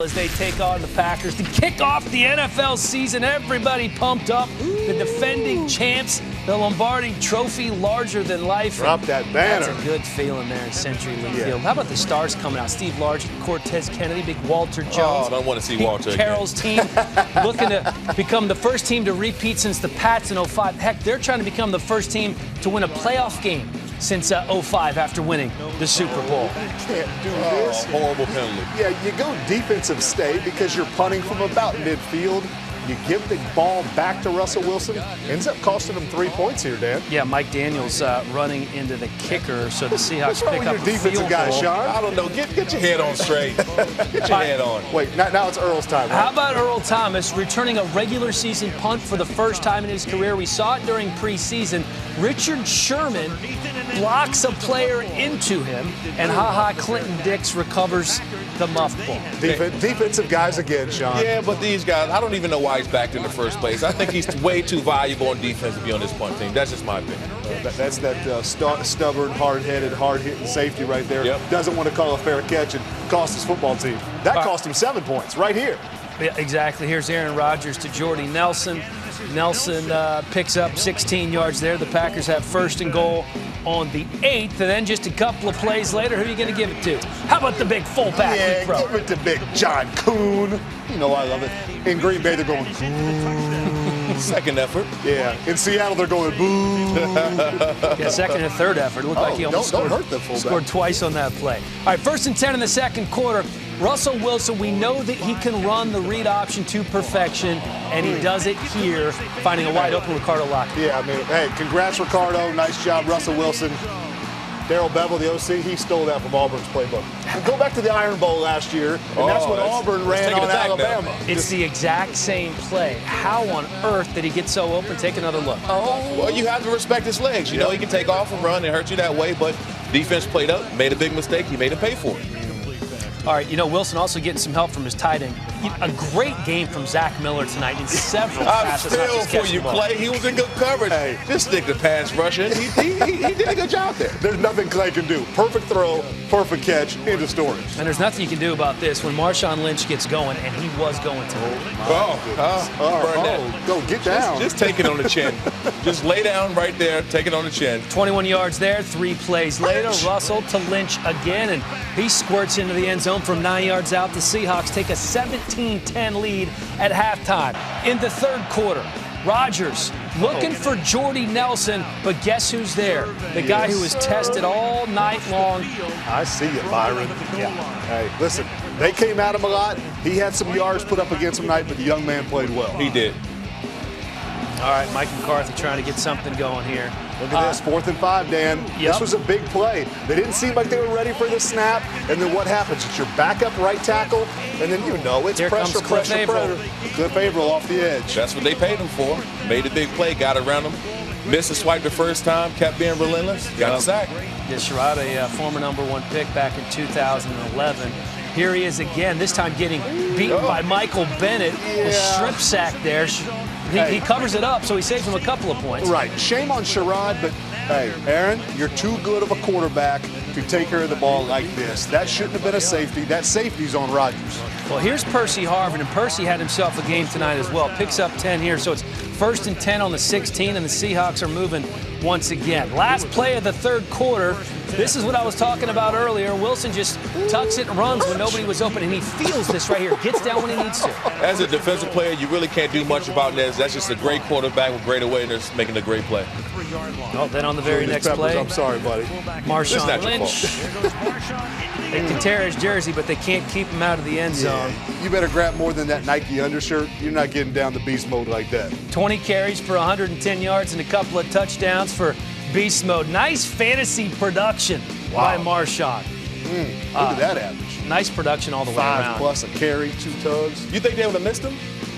As they take on the Packers to kick off the NFL season. Everybody pumped up. The defending champs, the Lombardi Trophy, larger than life. Drop that banner. That's a good feeling there in CenturyLink Field. How about the stars coming out? Steve Largent, Cortez Kennedy, big Walter Jones. Oh, I don't want to see Walter Carroll's team looking to become the first team to repeat since the Pats in 05. Heck, they're trying to become the first team to win a playoff game since 05 after winning the Super Bowl. You can't do this. Horrible penalty. Yeah, you go defensive stay because you're punting from about midfield. You give the ball back to Russell Wilson. Ends up costing him 3 points here, Dan. Yeah, Mike Daniels running into the kicker, so the Seahawks pick up your defensive guy, Sean? I don't know. Get your head on straight. Get your head on. Wait, now it's Earl's time. Right? How about Earl Thomas returning a regular season punt for the first time in his career? We saw it during preseason. Richard Sherman blocks a player into him, and Clinton Dix recovers the muff ball. Defensive guys again, Sean. Yeah, but these guys, I don't even know why he's backed in the first place. I think he's way too valuable on defense to be on this punt team. That's just my opinion. That's that stubborn, hard-headed, hard-hitting safety right there. Yep. Doesn't want to call a fair catch and cost his football team. That cost him 7 points right here. Yeah, exactly. Here's Aaron Rodgers to Jordy Nelson. Nelson picks up 16 yards there. The Packers have first and goal on the 8th, and then just a couple of plays later, who are you going to give it to? How about the big fullback? Yeah, give it to big John Kuhn. You know I love it. In Green Bay, they're going Kuhn. Second effort. Yeah. In Seattle, they're going boo. Yeah, second and third effort. It looked like he almost scored twice on that play. All right, 1st and 10 in the second quarter. Russell Wilson, we know that he can run the read option to perfection, and he does it here, finding a wide open Ricardo Lockett. Yeah, I mean, hey, congrats, Ricardo. Nice job, Russell Wilson. Darrell Bevel, the OC, he stole that from Auburn's playbook. Go back to the Iron Bowl last year, and that's what Auburn ran on Alabama. It's the exact same play. How on earth did he get so open? Take another look. Oh, well, you have to respect his legs. You know, he can take off and run and hurt you that way, but defense played up, made a big mistake. He made him pay for it. All right, you know, Wilson also getting some help from his tight end. A great game from Zach Miller tonight in several passes. I'm still for you, Clay. He was in good coverage. Hey, just stick to pass rushing. He did a good job there. There's nothing Clay can do. Perfect throw, perfect catch, end of story. And there's nothing you can do about this when Marshawn Lynch gets going, and he was going to. Go get down. Just take it on the chin. Just lay down right there, take it on the chin. 21 yards there, 3 plays later. Russell to Lynch again, and he squirts into the end zone from 9 yards out. The Seahawks take a 17-10 lead at halftime. In the third quarter, Rodgers looking for Jordy Nelson, but guess who's there? The guy who was tested all night long. I see you, Byron. Yeah. Hey, listen, they came at him a lot. He had some yards put up against him tonight, but the young man played well. He did. All right, Mike McCarthy trying to get something going here. Look at this, 4th and 5, Dan. Yep. This was a big play. They didn't seem like they were ready for the snap, and then what happens? It's your backup right tackle, and then it's Here pressure. Cliff Averill off the edge. That's what they paid him for. Made a big play, got around him. Missed a swipe the first time, kept being relentless, got a sack. Yeah, Sherrod, a former #1 pick back in 2011. Here he is again, this time getting beaten by Michael Bennett. A strip sack there. He covers it up, so he saves him a couple of points. Right. Shame on Sherrod, but, hey, Aaron, you're too good of a quarterback to take care of the ball like this. That shouldn't have been a safety. That safety's on Rodgers. Well, here's Percy Harvin, and Percy had himself a game tonight as well. Picks up 10 here, so it's 1st and 10 on the 16, and the Seahawks are moving once again. Last play of the third quarter. This is what I was talking about earlier. Wilson just tucks it and runs when nobody was open, and he feels this right here. Gets down when he needs to. As a defensive player, you really can't do much about this. That's just a great quarterback with great awareness making a great play. Oh, then on the very next play, I'm sorry, buddy. Marshawn Lynch. They can tear his jersey, but they can't keep him out of the end zone. You better grab more than that Nike undershirt. You're not getting down to beast mode like that. 20 carries for 110 yards and a couple of touchdowns for beast mode. Nice fantasy production by Marshawn. Look at that average. Nice production all the way around. 5+ a carry, 2 tugs. You think they would have missed him?